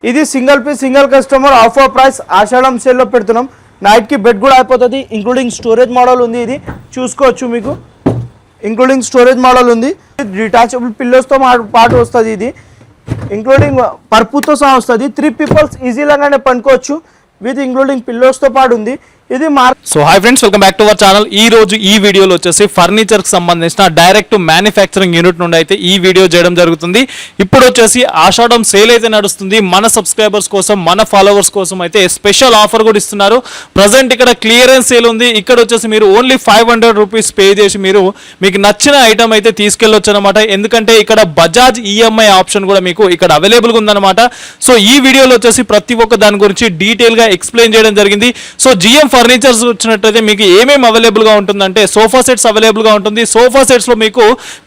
ఇది single piece single customer offer price Ashadham sale లో పెడుతున్నాం. నైట్ కి బెడ్ కూడా అయిపోతుంది. ఇంక్లూడింగ్ స్టోరేజ్ మోడల్ ఉంది. ఇది చూసుకోవచ్చు మీకు ఇంక్లూడింగ్ స్టోరేజ్ మోడల్ ఉంది. డిటాచబుల్ పిల్లోస్ తో పాటు వస్తుంది. ఇది ఇంక్లూడింగ్ పర్పుతో సహా వస్తుంది. 3 పీపుల్స్ ఈజీగానే పనుకోవచ్చు విత్ ఇంక్లూడింగ్ పిల్లోస్ తో పాటు ఉంది. ఇది so hi friends, welcome back to our channel. ఈ రోజు ఈ వీడియోలో వచ్చేసి ఫర్నిచర్ కి సంబంధించిన డైరెక్ట్ మ్యానుఫ్యాక్చరింగ్ యూనిట్ నుండి అయితే ఈ వీడియో చేయడం జరుగుతుంది. ఇప్పుడు వచ్చేసి ఆషాఢం సేల్ అయితే నడుస్తుంది. మన సబ్స్క్రైబర్స్ కోసం, మన ఫాలోవర్స్ కోసం అయితే స్పెషల్ ఆఫర్ కూడా ఇస్తున్నారు. ప్రజెంట్ ఇక్కడ క్లియరెన్స్ సేల్ ఉంది. ఇక్కడ వచ్చేసి మీరు ఓన్లీ 500 రూపీస్ పే చేసి మీకు నచ్చిన ఐటమ్ అయితే తీసుకెళ్ళొచ్చు అనమాట. ఎందుకంటే ఇక్కడ బజాజ్ ఈఎంఐ ఆప్షన్ కూడా మీకు ఇక్కడ అవైలబుల్గా ఉందన్నమాట. సో ఈ వీడియోలో వచ్చేసి ప్రతి ఒక్క దాని గురించి డీటెయిల్ గా ఎక్స్ప్లెయిన్ చేయడం జరిగింది. సో జిఎం ఫర్నిచర్స్ వచ్చినట్టయితే మీకు ఏమేమి అవైలబుల్ గా ఉంటుందంటే సోఫా సెట్స్ అవైలబుల్ గా ఉంటుంది. సోఫా సెట్స్ లో మీకు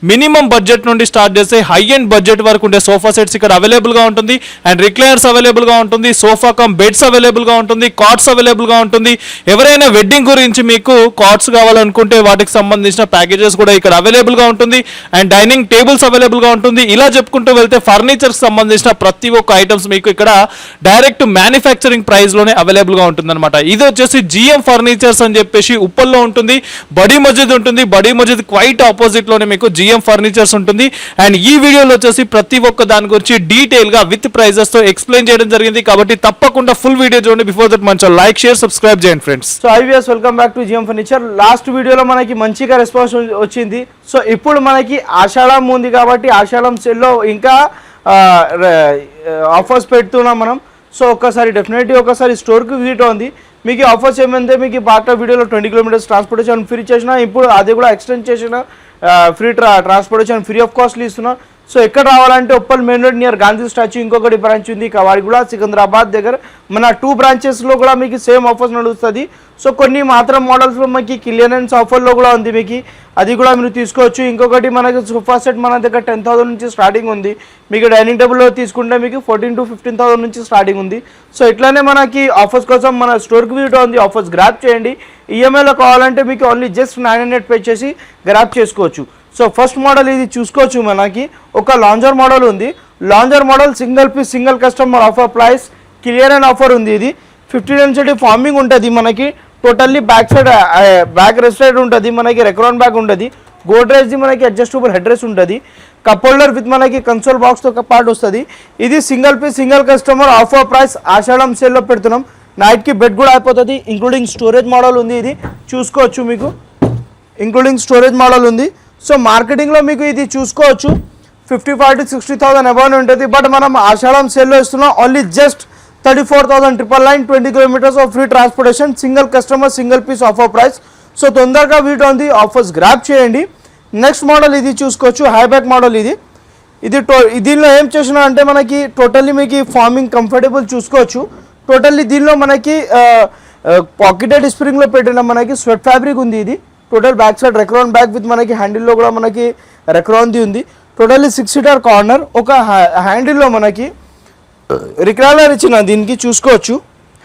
మినిమం బడ్జెట్ నుండి స్టార్ట్ చేస్తే హై ఎండ్ బడ్జెట్ వరకు ఉండే సోఫా సెట్స్ ఇక్కడ అవైలబుల్ గా ఉంటుంది. అండ్ రిక్లైనర్స్ అవైలబుల్ గా ఉంటుంది. సోఫా కమ్ బెడ్స్ అవైలబుల్ గా ఉంటుంది. కాట్స్ అవైలబుల్ గా ఉంటుంది. ఎవరైనా వెడ్డింగ్ గురించి మీకు కాట్స్ కావాలనుకుంటే వాటికి సంబంధించిన ప్యాకేజెస్ కూడా ఇక్కడ అవైలబుల్ గా ఉంటుంది. అండ్ డైనింగ్ టేబుల్స్ అవైలబుల్ గా ఉంటుంది. ఇలా చెప్పుకుంటూ వెళ్తే ఫర్నిచర్ సంబంధించిన ప్రతి ఒక్క ఐటమ్స్ మీకు ఇక్కడ డైరెక్ట్ మ్యానుఫ్యాక్చరింగ్ ప్రైస్ లోనే అవైలబుల్ గా ఉంటుంది అనమాట. ఇది వచ్చేసి జిఎం ఫర్నిచర్స్ అని చెప్పేసి ఉప్పల్లో ఉంటుంది. బడీ మస్జిద్ ఉంటుంది. బడీ మస్జిద్ క్వైట్ ఆపోజిట్ లోనే మీకు జిఎం ఫర్నిచర్స్ ఉంటుంది. అండ్ ఈ వీడియోలో వచ్చేసి ప్రతి ఒక్క దాని గురించి డీటెయిల్ గా విత్ ప్రైజెస్ తో ఎక్స్ప్లెయిన్ చేయడం జరిగింది. కాబట్టి తప్పకుండా ఫుల్ వీడియో చూడండి. బిఫోర్ దట్ మంచి లైక్, షేర్, సబ్స్క్రైబ్ చేయండి friends. So IVS welcome back to GM furniture. Last వీడియోలో మనకి మంచిగా రెస్పాన్స్ వచ్చింది. సో ఇప్పుడు మనకి ఆషాఢం ఉంది కాబట్టి ఆషాఢం సేల్లో ఇంకా ఆఫర్స్ పెడుతున్నాం మనం. సో ఒక్కసారి డెఫినెట్లీ ఒకసారి స్టోర్కి విజిట్ ఉంది. మీకు ఆఫర్స్ ఏమైందే మీకు బాగా వీడియోలో 20 కిలోమీటర్స్ ట్రాన్స్పోర్టేషన్ ఫ్రీ చేసిన, ఇప్పుడు అది కూడా ఎక్స్టెండ్ చేసిన ఫ్రీ ట్రాన్స్పోర్టేషన్ ఫ్రీ ఆఫ్ కాస్ట్లు ఇస్తున్నా. సో ఎక్కడ రావాలంటే Uppal main road near Gandhi statue ఇంకొకటి బ్రాంచ్ ఉంది. కవాడిగూడ, సికింద్రాబాద్ దగ్గర మన 2 బ్రాంచెస్లో కూడా మీకు సేమ్ ఆఫర్స్ నడుస్తుంది. సో కొన్ని మాత్రం మోడల్స్లో మనకి క్లియరెన్స్ ఆఫర్లో కూడా ఉంది. మీకు అది కూడా మీరు తీసుకోవచ్చు. ఇంకొకటి మనకి సోఫా సెట్ మన దగ్గర 10,000 నుంచి స్టార్టింగ్ ఉంది. మీకు డైనింగ్ టేబుల్లో తీసుకుంటే మీకు 14,000 to 15,000 నుంచి స్టార్టింగ్ ఉంది. సో ఇట్లానే మనకి ఆఫర్స్ కోసం మన స్టోర్కి విజిట్ ఉంది. ఆఫర్స్ గ్రాప్ చేయండి. ఈఎంఐలో కావాలంటే మీకు ఓన్లీ జస్ట్ 900 పే చేసి గ్రాప్ చేసుకోవచ్చు. సో ఫస్ట్ మోడల్ ఇది చూసుకోవచ్చు. మనకి ఒక లాంజర్ మోడల్ ఉంది. Lounger model single piece single customer offer price clear and offer ఉంది. ఇది 50 డెన్సిటీ ఫార్మింగ్ ఉంటుంది. మనకి totally back side back rest side ఉంటుంది. మనకి రెక్రాన్ బ్యాగ్ ఉంటుంది. గోడ్రేజ్ది మనకి అడ్జస్టబుల్ హెడ్ రెస్ట్ ఉంటుంది. కప్ హోల్డర్ విత్ మనకి కన్సోల్ బాక్స్తో పాటు వస్తుంది. ఇది single piece single customer offer price ఆషాఢం సేల్లో పెడుతున్నాం. నైట్కి బెడ్ కూడా అయిపోతుంది. ఇంక్లూడింగ్ స్టోరేజ్ మోడల్ ఉంది. ఇది చూసుకోవచ్చు. మీకు ఇంక్లూడింగ్ స్టోరేజ్ మోడల్ ఉంది. సో మార్కెటింగ్లో మీకు ఇది చూసుకోవచ్చు 55,000 to 60,000 అబౌవ్ ఉంటుంది. బట్ మనం ఆషాఢం సేల్లో ఇస్తున్నాం only just 34,999, 20 kilometres off free transportation, single customer single piece offer price. So తొందరగా వీటి ఉంది ఆఫర్స్ గ్రాప్ చేయండి. నెక్స్ట్ మోడల్ ఇది చూసుకోవచ్చు. హైబ్యాక్ మోడల్ ఇది దీనిలో ఏం చేసినా అంటే మనకి టోటల్లీ మీకు ఫార్మింగ్ కంఫర్టబుల్ చూసుకోవచ్చు. టోటల్లీ దీనిలో మనకి పాకెటెడ్ స్ప్రింగ్లో పెట్టిన మనకి స్వెట్ ఫ్యాబ్రిక్ ఉంది. ఇది total back side Recron bag with మనకి హ్యాండిల్లో కూడా మనకి రెక్రాన్ది ఉంది. Totally 6 seater corner. ఒక హ్యాండిల్లో మనకి రిక్లైనర్ ఇచ్చిన దీనికి చూసుకోవచ్చు.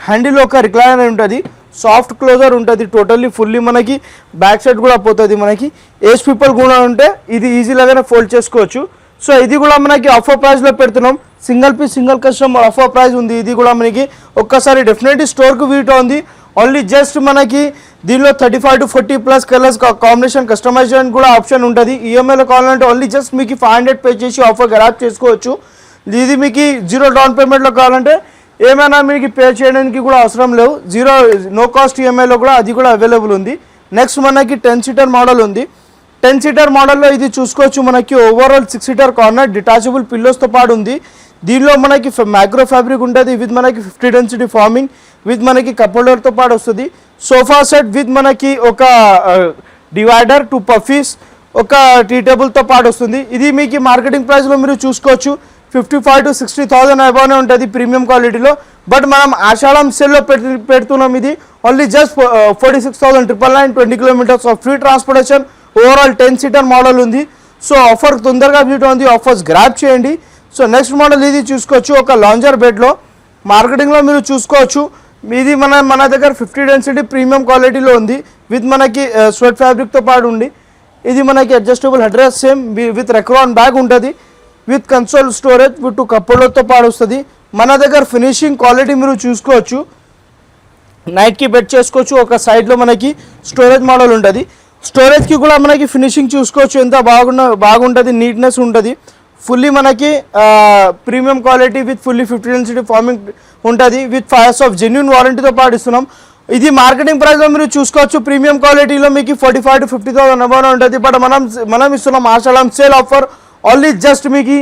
హ్యాండిల్లో ఒక రిక్లైనర్ ఉంటుంది. సాఫ్ట్ క్లోజర్ ఉంటుంది. టోటల్లీ ఫుల్లీ మనకి బ్యాక్ సైడ్ కూడా పోతుంది. మనకి ఏజ్ పీపుల్ కూడా ఉంటే ఇది ఈజీలాగానే ఫోల్డ్ చేసుకోవచ్చు. సో ఇది కూడా మనకి ఆఫర్ ప్రైస్లో పెడుతున్నాం. Single piece single customer offer price ఉంది. ఇది కూడా మనకి ఒక్కసారి డెఫినెట్లీ స్టోర్కి వీటో ఉంది. ఓన్లీ జస్ట్ మనకి దీనిలో 35 to 40+ కలర్స్ కాంబినేషన్ కస్టమైజేషన్ కూడా ఆప్షన్ ఉంటుంది. ఈఎంఐలో కావాలంటే ఓన్లీ జస్ట్ మీకు 500 పే చేసి ఆఫర్ గ్రాప్ చేసుకోవచ్చు. ఇది మీకు 0 డౌన్ పేమెంట్లో కావాలంటే ఏమైనా మీకు పే చేయడానికి కూడా అవసరం లేవు. నో కాస్ట్ ఈఎంఐలో కూడా అది కూడా అవైలబుల్ ఉంది. నెక్స్ట్ మనకి 10 సీటర్ మోడల్ ఉంది. 10 సీటర్ మోడల్లో ఇది చూసుకోవచ్చు. మనకి ఓవరాల్ 6 సీటర్ కార్నర్ డిటాచబుల్ పిల్లోస్తో పాటు ఉంది. దీనిలో మనకి మైక్రో ఫ్యాబ్రిక్ ఉంటుంది విత్ మనకి 50 డెన్సిటీ ఫార్మింగ్ విత్ మనకి కప్ హోల్డర్తో పాటు వస్తుంది. సోఫా సెట్ విత్ మనకి ఒక డివైడర్ 2 పఫీస్ ఒక టీ టేబుల్తో పాటు వస్తుంది. ఇది మీకు మార్కెటింగ్ ప్రైస్లో మీరు చూసుకోవచ్చు 55,000 to 60,000 అబౌవ్నే ఉంటుంది ప్రీమియం క్వాలిటీలో. బట్ మనం ఆషాఢం సేల్లో పెడుతున్నాం. ఇది only just 46,999, 20 kilometres off free transportation. Overall 10 seater model ఉంది. సో ఆఫర్ తొందరగా వీటి ఉంది. ఆఫర్స్ గ్రాప్ చేయండి. సో నెక్స్ట్ మోడల్ ఇది చూసుకోవచ్చు. ఒక లాంజర్ బెడ్లో మార్కెటింగ్లో మీరు చూసుకోవచ్చు. ఇది మన దగ్గర 50 డెన్సిటీ ప్రీమియం క్వాలిటీలో ఉంది విత్ మనకి స్వెట్ ఫ్యాబ్రిక్తో పాటు ఉంది. ఇది మనకి adjustable head rest same with Recron bag ఉంటుంది. With console storage with 2 cup హోల్డర్తో పాటు వస్తుంది. మన దగ్గర ఫినిషింగ్ క్వాలిటీ మీరు చూసుకోవచ్చు. నైట్కి బెడ్ చేసుకోవచ్చు. ఒక సైడ్లో మనకి స్టోరేజ్ మోడల్ ఉంటుంది. స్టోరేజ్కి కూడా మనకి ఫినిషింగ్ చూసుకోవచ్చు, ఎంత బాగుంటుంది, నీట్నెస్ ఉంటుంది. ఫుల్లీ మనకి premium quality with fully 50 density forming ఉంటుంది. విత్ 5 years ఆఫ్ జెన్యూన్ వారంటీతో పాటు ఇస్తున్నాం. ఇది మార్కెటింగ్ ప్రైస్లో మీరు చూసుకోవచ్చు. ప్రీమియం క్వాలిటీలో మీకు 45,000 to 50,000 అబౌవ్ ఉంటుంది. బట్ మనం ఇస్తున్నాం Ashadham sale offer only just మీకు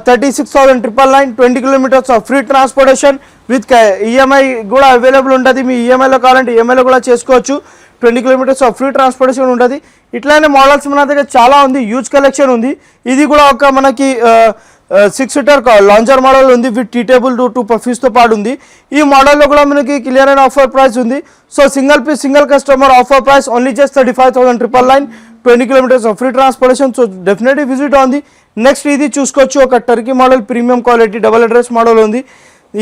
36,999, 20 kilometers off free transportation with EMI కూడా అవైలబుల్ ఉంటుంది. మీ ఈఎంఐలో కావాలంటే ఈఎంఐలో కూడా చేసుకోవచ్చు. 20 kilometers ఆఫ్ ఫ్రీ ట్రాన్స్పోర్టేషన్ ఉంటుంది. ఇట్లానే మోడల్స్ మన దగ్గర చాలా ఉంది, హ్యూజ్ కలెక్షన్ ఉంది. ఇది కూడా ఒక మనకి 6-seater లాంచర్ మోడల్ ఉంది విత్ టీ టేబుల్ 2 పఫీస్తో పాటు ఉంది. ఈ మోడల్లో కూడా మనకి క్లియర్ అండ్ ఆఫర్ ప్రైస్ ఉంది. So single customer offer price only just 35,999, 20 kilometers off free transportation. So definitely visit ఉంది. నెక్స్ట్ ఇది చూసుకోవచ్చు, ఒక Turkey model premium quality double address model ఉంది.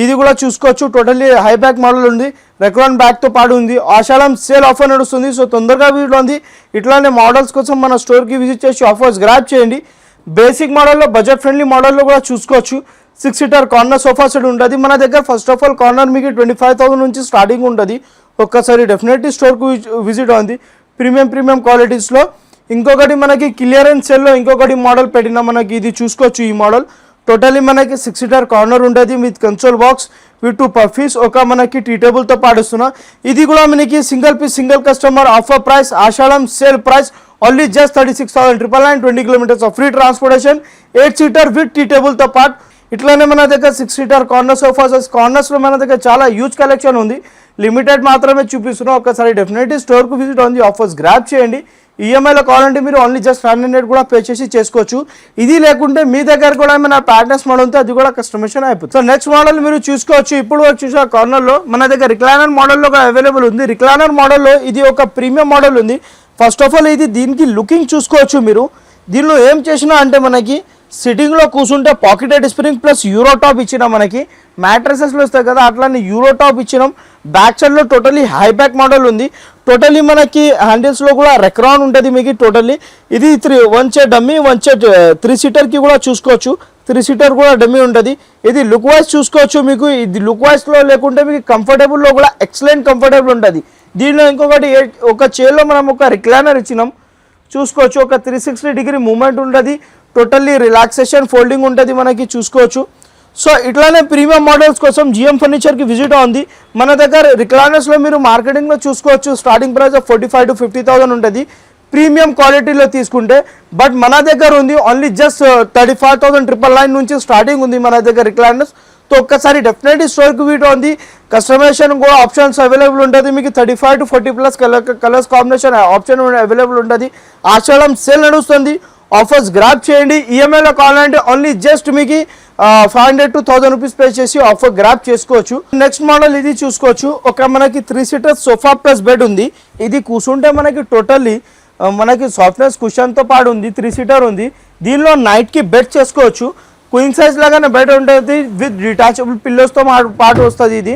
ఇది కూడా చూసుకోవచ్చు. టోటల్లీ హై బ్యాక్ మోడల్ ఉంది, రెక్రాన్ బ్యాక్తో పాటు ఉంది. ఆషాఢం సేల్ ఆఫర్ నడుస్తుంది. సో తొందరగా వీడియో ఉంది. ఇట్లానే మోడల్స్ కోసం మన స్టోర్కి విజిట్ చేసి ఆఫర్స్ గ్రాప్ చేయండి. బేసిక్ మోడల్లో బడ్జెట్ ఫ్రెండ్లీ మోడల్లో కూడా చూసుకోవచ్చు. 6-seater కార్నర్ సోఫా సెట్ ఉంటుంది మన దగ్గర. ఫస్ట్ ఆఫ్ ఆల్ కార్నర్ మీకు 25,000 నుంచి స్టార్టింగ్ ఉంటుంది. ఒక్కసారి డెఫినెట్లీ స్టోర్కు విజిట్ ఉంది. ప్రీమియం క్వాలిటీస్లో ఇంకొకటి మనకి క్లియరెన్స్ సేల్లో ఇంకొకటి మోడల్ పెట్టిన మనకి ఇది చూసుకోవచ్చు. ఈ మోడల్ టోటలీ మనకి 6-seater కార్నర్ ఉంటుంది with console box with 2 puffies, ఒక మనకి టీ టేబుల్తో పాటిస్తున్నా. ఇది కూడా మనకి single customer offer price Ashadham sale price only just 36,999, 20 kilometers off free transportation, 8-seater with tea టేబుల్తో పాటు. ఇట్లానే మన దగ్గర 6-seater కార్నర్ సోఫాస్, కార్నర్స్లో మన దగ్గర చాలా హ్యూజ్ కలెక్షన్ ఉంది. లిమిటెడ్ మాత్రమే చూపిస్తున్నాం. ఒకసారి డెఫినెట్లీ స్టోర్కు విజిట్ ఉంది, ఆఫర్స్ గ్రాప్ చేయండి. ఈఎంఐలో కావాలంటే మీరు ఓన్లీ జస్ట్ 100 కూడా పే చేసి చేసుకోవచ్చు. ఇది లేకుంటే మీ దగ్గర కూడా ఏమైనా ప్యాటర్న్స్ మోడల్ ఉంటే అది కూడా కస్టమైజేషన్ అయిపోతుంది. సో నెక్స్ట్ మోడల్ మీరు చూసుకోవచ్చు. ఇప్పుడు చూసే కార్నర్లో మన దగ్గర రిక్లైనర్ మోడల్లో అవైలబుల్ ఉంది. రిక్లైనర్ మోడల్లో ఇది ఒక ప్రీమియం మోడల్ ఉంది. ఫస్ట్ ఆఫ్ ఆల్ ఇది దీనికి లుకింగ్ చూసుకోవచ్చు మీరు. దీనిలో ఏం చేసినా అంటే మనకి సిట్టింగ్లో కూర్చుంటే pocketed spring plus euro top ఇచ్చినా, మనకి మ్యాట్రసెస్లో వస్తాయి కదా అట్లానే యూరో టాప్ ఇచ్చినాం. బ్యాక్ సైడ్లో టోటలీ హై బ్యాక్ మోడల్ ఉంది. టోటలీ మనకి హ్యాండిల్స్లో కూడా రెక్రాన్ ఉంటుంది మీకు. టోటల్లీ ఇది 1 chair డమ్మీ, 1 chair 3-seaterకి కూడా చూసుకోవచ్చు. 3-seater కూడా డమ్మీ ఉంటుంది. ఇది లుక్ వైజ్ చూసుకోవచ్చు మీకు. ఇది లుక్ వైజ్లో లేకుంటే మీకు కంఫర్టబుల్లో కూడా ఎక్సలెంట్ కంఫర్టబుల్ ఉంటుంది. దీనిలో ఇంకొకటి ఒక చైర్లో మనం ఒక రిక్లైనర్ ఇచ్చినాం చూసుకోవచ్చు. ఒక 360 degree మూవ్మెంట్ ఉంటుంది. టోటల్లీ రిలాక్సేషన్ ఫోల్డింగ్ ఉంటుంది మనకి చూసుకోవచ్చు. సో ఇట్లానే ప్రీమియం మోడల్స్ కోసం జిఎం ఫర్నిచర్కి విజిట్ ఉంది. మన దగ్గర రిక్లైనర్స్లో మీరు మార్కెటింగ్లో చూసుకోవచ్చు. స్టార్టింగ్ ప్రైస్ 45,000 to 50,000 ఉంటుంది ప్రీమియం క్వాలిటీలో తీసుకుంటే. బట్ మన దగ్గర ఉంది ఓన్లీ జస్ట్ 35,999 నుంచి స్టార్టింగ్ ఉంది మన దగ్గర రిక్లైనర్స్. సో ఒక్కసారి డెఫినెట్లీ స్టోర్కి విజిట్ ఉంది. కస్టమైజేషన్ కూడా ఆప్షన్స్ అవైలబుల్ ఉంటుంది మీకు. 35 to 40+ colours combination option available ఉంటుంది. ఆషాఢం సేల్ నడుస్తుంది, ఆఫర్స్ గ్రాప్ చేయండి. ఈఎంఐలో కావాలంటే ఓన్లీ జస్ట్ మీకు 500 to 1,000 రూపీస్ పే చేసి ఆఫర్ గ్రాప్ చేసుకోవచ్చు. నెక్స్ట్ మోడల్ ఇది చూసుకోవచ్చు. ఒక మనకి 3-seater సోఫా ప్లస్ బెడ్ ఉంది. ఇది కూర్చుంటే మనకి టోటల్లీ మనకి సాఫ్ట్నెస్ కుషన్తో పాటు ఉంది. 3-seater ఉంది. దీనిలో నైట్కి బెడ్ చేసుకోవచ్చు. క్వీన్ సైజ్ లాగానే బెడ్ ఉంటుంది విత్ డిటాచబుల్ పిల్లోస్తో పాటు వస్తుంది. ఇది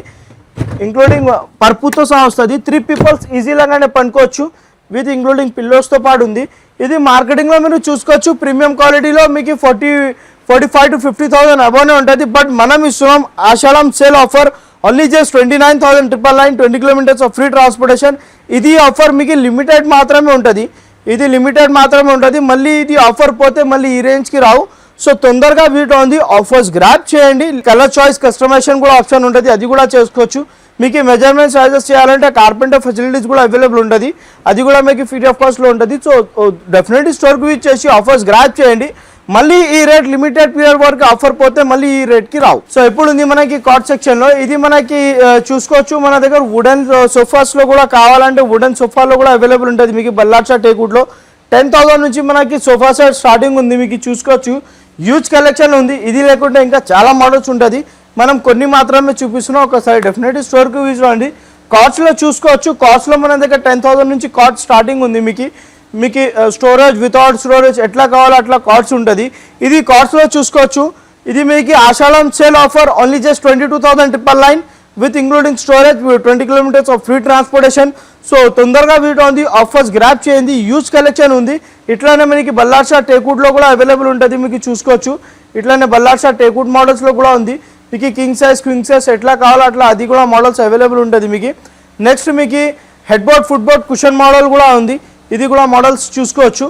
ఇంక్లూడింగ్ పర్పుతో సహా వస్తుంది. 3 people ఈజీ లాగానే పనుకోవచ్చు విత్ ఇంక్లూడింగ్ పిల్లోస్తో పాటు ఉంది. ఇది మార్కెటింగ్లో మీరు చూసుకోవచ్చు. ప్రీమియం క్వాలిటీలో మీకు 45,000 to 50,000 అబౌనే ఉంటుంది. బట్ మనం ఇస్తున్నాం Ashadham sale offer only just 29,999, 20 kilometers off free transportation. ఇది ఆఫర్ మీకు లిమిటెడ్ మాత్రమే ఉంటుంది. మళ్ళీ ఇది ఆఫర్ పోతే మళ్ళీ ఈ రేంజ్కి రావు. సో తొందరగా వీటిలో ఉంది, ఆఫర్స్ గ్రాప్ చేయండి. కలర్ చాయిస్ కస్టమైజేషన్ కూడా ఆప్షన్ ఉంటుంది, అది కూడా చేసుకోవచ్చు. మీకు మెజర్మెంట్స్ సైజెస్ చేయాలంటే కార్పెంటర్ ఫెసిలిటీస్ కూడా అవైలబుల్ ఉంటుంది. అది కూడా మీకు ఫ్రీ ఆఫ్ కాస్ట్లో ఉంటుంది. సో డెఫినెట్లీ స్టోర్కి విజిట్ చేసి ఆఫర్స్ గ్రాప్ చేయండి. మళ్ళీ ఈ రేట్ లిమిటెడ్ పీరియడ్ వరకు ఆఫర్ పోతే మళ్ళీ ఈ రేట్కి రావు. సో ఇప్పుడు ఉంది మనకి కాట్ సెక్షన్లో. ఇది మనకి చూసుకోవచ్చు. మన దగ్గర వుడెన్ సోఫాస్లో కూడా కావాలంటే వుడెన్ సోఫాలో కూడా అవైలబుల్ ఉంటుంది మీకు. బల్లార్షా టేక్వుడ్లో 10,000 నుంచి మనకి సోఫా సెట్ స్టార్టింగ్ ఉంది మీకు చూసుకోవచ్చు. హ్యూజ్ కలెక్షన్ ఉంది. ఇది లేకుంటే ఇంకా చాలా మోడల్స్ ఉంటుంది. మనం కొన్ని మాత్రమే చూపిస్తున్నాం. ఒకసారి డెఫినెట్లీ స్టోర్కి విజిట్ అండి. కార్డ్స్లో చూసుకోవచ్చు. కార్డ్స్లో మన దగ్గర 10,000 నుంచి కార్డ్ స్టార్టింగ్ ఉంది మీకు స్టోరేజ్ వితౌట్ స్టోరేజ్ ఎట్లా కావాలో అట్లా కార్డ్స్ ఉంటుంది. ఇది కార్డ్స్లో చూసుకోవచ్చు. ఇది మీకు Ashadham sale offer only just 22,999 with including storage 20 kilometers off free transportation. So తొందరగా వీడియో ఉంది, ఆఫర్స్ గ్రాప్ చేయండి. హ్యూజ్ కలెక్షన్ ఉంది. ఇట్లానే మనకి బల్లార్షా టేక్వుడ్లో కూడా అవైలబుల్ ఉంటుంది మీకు చూసుకోవచ్చు. ఇట్లానే బల్లార్షా టేక్వుడ్ మోడల్స్లో కూడా ఉంది. మీకు కింగ్ సైజ్ క్వింగ్ సైజ్ ఎట్లా కావాలో అట్లా అది కూడా మోడల్స్ అవైలబుల్ ఉంటుంది మీకు. నెక్స్ట్ మీకు head board foot board cushion model కూడా ఉంది, ఇది కూడా మోడల్స్ చూసుకోవచ్చు.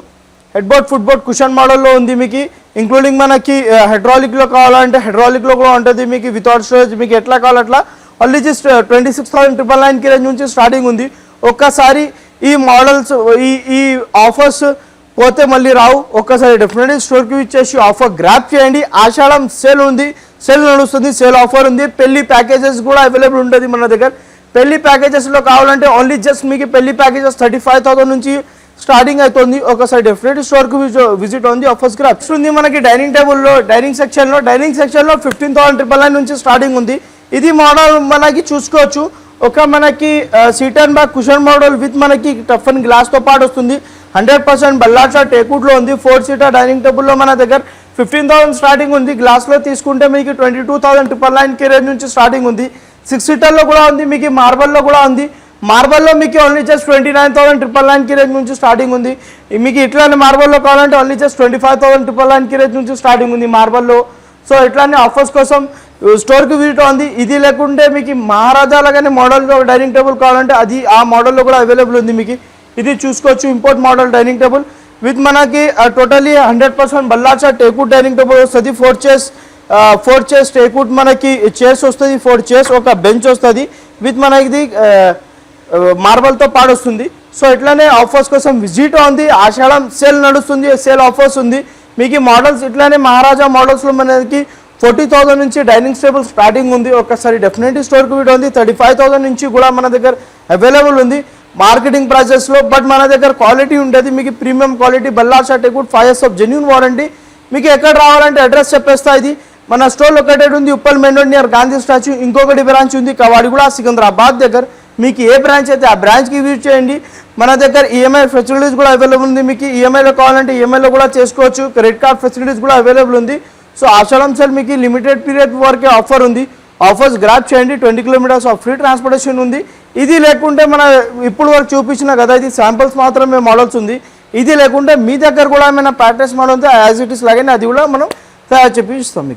Head board foot board cushion మోడల్లో ఉంది మీకు, ఇంక్లూడింగ్ మనకి హైడ్రాలిక్లో కావాలంటే హైడ్రాలిక్లో కూడా ఉంటుంది మీకు, వితౌట్ స్టోరేజ్ మీకు ఎట్లా కావాలో అట్లా. ఓన్లీ జస్ట్ 26,999 రేంజ్ నుంచి స్టార్టింగ్ ఉంది. ఒక్కసారి ఈ మోడల్స్ ఈ ఆఫర్స్ పోతే మళ్ళీ రావు. ఒక్కసారి డెఫినెట్లీ స్టోర్కి ఇచ్చేసి ఆఫర్ గ్రాప్ చేయండి. ఆషాఢం సేల్ ఉంది, సేల్ నడుస్తుంది, సేల్ ఆఫర్ ఉంది. పెళ్లి ప్యాకేజెస్ కూడా అవైలబుల్ ఉంటుంది మన దగ్గర. పెళ్లి ప్యాకేజెస్లో కావాలంటే ఓన్లీ జస్ట్ మీకు పెళ్లి ప్యాకేజెస్ 35,000 నుంచి స్టార్టింగ్ అవుతుంది. ఒకసారి డెఫినెట్లీ స్టోర్కి విజిట్ ఉంది, ఆఫర్స్ గ్రాప్స్ ఉంది. మనకి డైనింగ్ టేబుల్లో డైనింగ్ సెక్షన్లో 15,999 నుంచి స్టార్టింగ్ ఉంది. ఇది మోడల్ మనకి చూసుకోవచ్చు. ఒక మనకి seat and back cushion model with మనకి టఫ్ అండ్ గ్లాస్తో పాటు వస్తుంది. 100% బల్లాచా టేకుడ్లో ఉంది. 4 సీటర్ డైనింగ్ టేబుల్లో మన దగ్గర 15,000 స్టార్టింగ్ ఉంది. గ్లాస్లో తీసుకుంటే మీకు 22,999 రేంజ్ నుంచి స్టార్టింగ్ ఉంది. 6 సీటర్లో కూడా ఉంది మీకు, మార్బల్లో కూడా ఉంది. మార్బల్లో మీకు ఓన్లీ జస్ట్ 29,999 రేంజ్ నుంచి స్టార్టింగ్ ఉంది. మీకు ఇట్లానే మార్బల్లో కావాలంటే ఓన్లీ జస్ట్ 25,999 రేంజ్ నుంచి స్టార్టింగ్ ఉంది మార్బల్లో. సో ఇట్లానే ఆఫర్స్ కోసం స్టోర్కి విజిట్ ఉంది. ఇది లేకుంటే మీకు మహారాజా లాగానే మోడల్గా డైనింగ్ టేబుల్ కావాలంటే అది ఆ మోడల్లో కూడా అవైలబుల్ ఉంది మీకు. ఇది చూసుకోవచ్చు, import model dining table with మనకి టోటలీ 100% బల్లాచా టేకుడ్ డైనింగ్ టేబుల్ వస్తుంది. 4 చైర్స్ టేకుడ్ మనకి చైర్స్ వస్తుంది. 4 చైర్స్ ఒక బెంచ్ వస్తుంది విత్ మనకి మార్బల్తో పాటు వస్తుంది. సో ఇట్లానే ఆఫర్స్ కోసం విజిట్ ఉంది. ఆషాఢం సేల్ నడుస్తుంది, సేల్ ఆఫర్స్ ఉంది మీకు. మోడల్స్ ఇట్లానే మహారాజా మోడల్స్లో మనకి 40,000 నుంచి డైనింగ్ టేబుల్ స్టార్టింగ్ ఉంది. ఒకసారి డెఫినెట్లీ స్టోర్కి విజిట్ ఉంది. 35,000 నుంచి కూడా మన దగ్గర అవైలబుల్ ఉంది మార్కెటింగ్ ప్రైజెస్లో. బట్ మన దగ్గర క్వాలిటీ ఉంటుంది మీకు, ప్రీమియం క్వాలిటీ బల్లాచా teakwood 5 years of genuine warranty. మీకు ఎక్కడ రావాలంటే అడ్రస్ చెప్పేస్తా. ఇది మన స్టోర్ లొకేటెడ్ ఉంది Uppal main road near Gandhi statue. ఇంకొకటి బ్రాంచ్ ఉంది కవాడిగూడ సికింద్రాబాద్ దగ్గర. మీకు ఏ బ్రాంచ్ అయితే ఆ బ్రాంచ్కి విజిట్ చేయండి. మన దగ్గర ఈఎంఐ ఫెసిలిటీస్ కూడా అవైలబుల్ ఉంది మీకు. ఈఎంఐలో కావాలంటే ఈఎంఐలో కూడా చేసుకోవచ్చు. క్రెడిట్ కార్డ్ ఫెసిలిటీస్ కూడా అవైలబుల్ ఉంది. సో ఆషాఢం సేల్ మీకు లిమిటెడ్ పీరియడ్ వరకే ఆఫర్ ఉంది. ఆఫర్స్ గ్రాప్ చేయండి. 20 kilometers ఆఫ్ ఫ్రీ ట్రాన్స్పోర్టేషన్ ఉంది. ఇది లేకుంటే మన ఇప్పుడు వరకు చూపించిన కదా, ఇది శాంపిల్స్ మాత్రమే మోడల్స్ ఉంది. ఇది లేకుంటే మీ దగ్గర కూడా ఏమైనా ప్యాటర్న్స్ మోడల్ ఉంటే యాజ్ ఇట్ ఈస్ లాగానే అది కూడా మనం తయారు చేపిస్తాం మీకు.